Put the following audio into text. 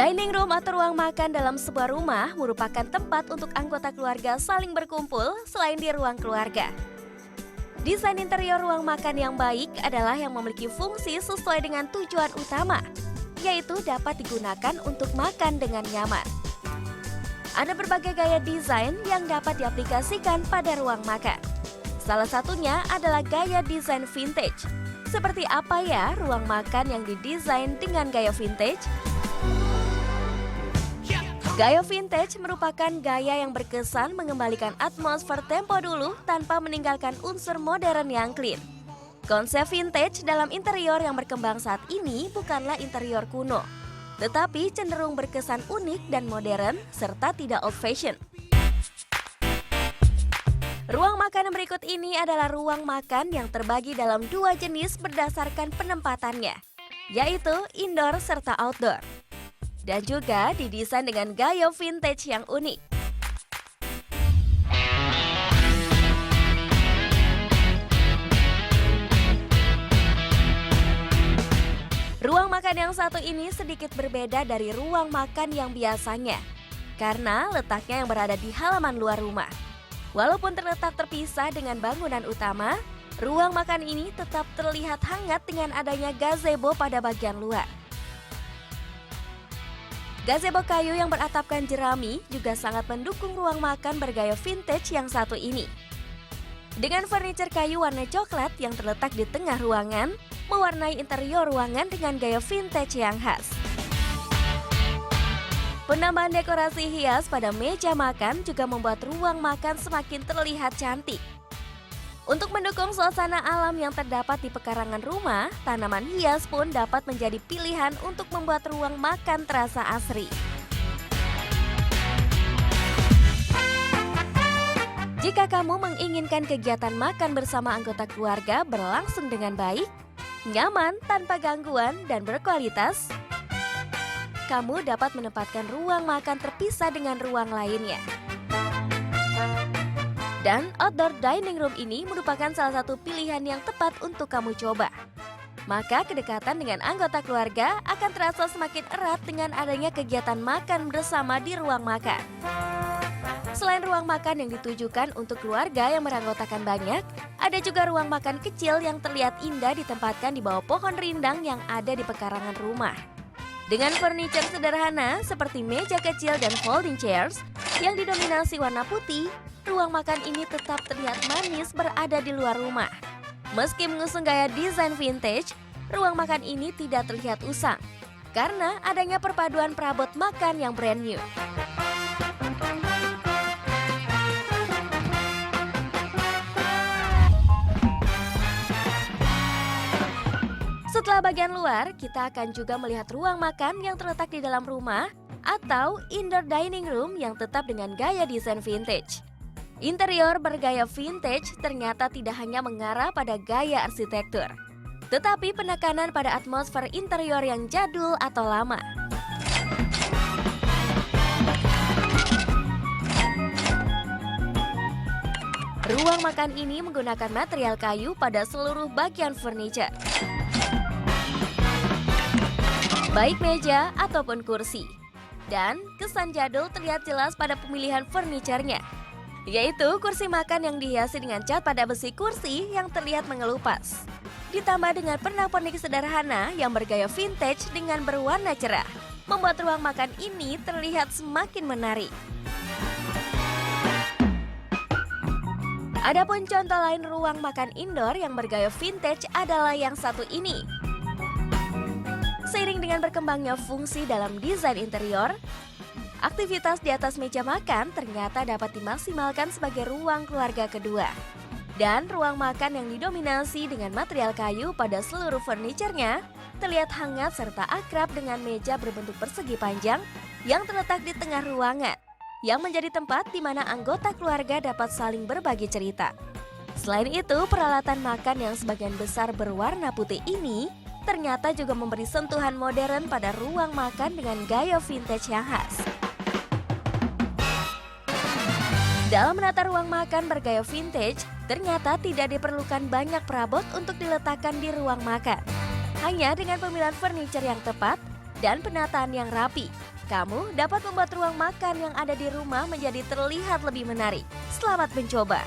Dining room atau ruang makan dalam sebuah rumah merupakan tempat untuk anggota keluarga saling berkumpul selain di ruang keluarga. Desain interior ruang makan yang baik adalah yang memiliki fungsi sesuai dengan tujuan utama, yaitu dapat digunakan untuk makan dengan nyaman. Ada berbagai gaya desain yang dapat diaplikasikan pada ruang makan. Salah satunya adalah gaya desain vintage. Seperti apa ya ruang makan yang didesain dengan gaya vintage? Gaya vintage merupakan gaya yang berkesan mengembalikan atmosfer tempo dulu tanpa meninggalkan unsur modern yang clean. Konsep vintage dalam interior yang berkembang saat ini bukanlah interior kuno, tetapi cenderung berkesan unik dan modern serta tidak old fashion. Ruang makan berikut ini adalah ruang makan yang terbagi dalam dua jenis berdasarkan penempatannya, yaitu indoor serta outdoor. Dan juga didesain dengan gaya vintage yang unik. Ruang makan yang satu ini sedikit berbeda dari ruang makan yang biasanya, karena letaknya yang berada di halaman luar rumah. Walaupun terletak terpisah dengan bangunan utama, ruang makan ini tetap terlihat hangat dengan adanya gazebo pada bagian luar. Gazebo kayu yang beratapkan jerami juga sangat mendukung ruang makan bergaya vintage yang satu ini. Dengan furniture kayu warna coklat yang terletak di tengah ruangan, mewarnai interior ruangan dengan gaya vintage yang khas. Penambahan dekorasi hias pada meja makan juga membuat ruang makan semakin terlihat cantik. Untuk mendukung suasana alam yang terdapat di pekarangan rumah, tanaman hias pun dapat menjadi pilihan untuk membuat ruang makan terasa asri. Jika kamu menginginkan kegiatan makan bersama anggota keluarga berlangsung dengan baik, nyaman tanpa gangguan dan berkualitas, kamu dapat menempatkan ruang makan terpisah dengan ruang lainnya. Dan outdoor dining room ini merupakan salah satu pilihan yang tepat untuk kamu coba. Maka kedekatan dengan anggota keluarga akan terasa semakin erat dengan adanya kegiatan makan bersama di ruang makan. Selain ruang makan yang ditujukan untuk keluarga yang beranggotakan banyak, ada juga ruang makan kecil yang terlihat indah ditempatkan di bawah pohon rindang yang ada di pekarangan rumah. Dengan furniture sederhana seperti meja kecil dan folding chairs yang didominasi warna putih, ruang makan ini tetap terlihat manis berada di luar rumah. Meski mengusung gaya desain vintage, ruang makan ini tidak terlihat usang karena adanya perpaduan perabot makan yang brand new. Setelah bagian luar, kita akan juga melihat ruang makan yang terletak di dalam rumah atau indoor dining room yang tetap dengan gaya desain vintage. Interior bergaya vintage ternyata tidak hanya mengarah pada gaya arsitektur, tetapi penekanan pada atmosfer interior yang jadul atau lama. Ruang makan ini menggunakan material kayu pada seluruh bagian furniture, baik meja ataupun kursi. Dan kesan jadul terlihat jelas pada pemilihan furniture-nya, yaitu kursi makan yang dihiasi dengan cat pada besi kursi yang terlihat mengelupas. Ditambah dengan pernak-pernik sederhana yang bergaya vintage dengan berwarna cerah, membuat ruang makan ini terlihat semakin menarik. Adapun contoh lain ruang makan indoor yang bergaya vintage adalah yang satu ini. Seiring dengan berkembangnya fungsi dalam desain interior, aktivitas di atas meja makan ternyata dapat dimaksimalkan sebagai ruang keluarga kedua. Dan ruang makan yang didominasi dengan material kayu pada seluruh furniture-nya terlihat hangat serta akrab dengan meja berbentuk persegi panjang yang terletak di tengah ruangan, yang menjadi tempat di mana anggota keluarga dapat saling berbagi cerita. Selain itu, peralatan makan yang sebagian besar berwarna putih ini ternyata juga memberi sentuhan modern pada ruang makan dengan gaya vintage yang khas. Dalam menata ruang makan bergaya vintage, ternyata tidak diperlukan banyak perabot untuk diletakkan di ruang makan. Hanya dengan pemilihan furniture yang tepat dan penataan yang rapi, Kamu dapat membuat ruang makan yang ada di rumah menjadi terlihat lebih menarik. Selamat mencoba!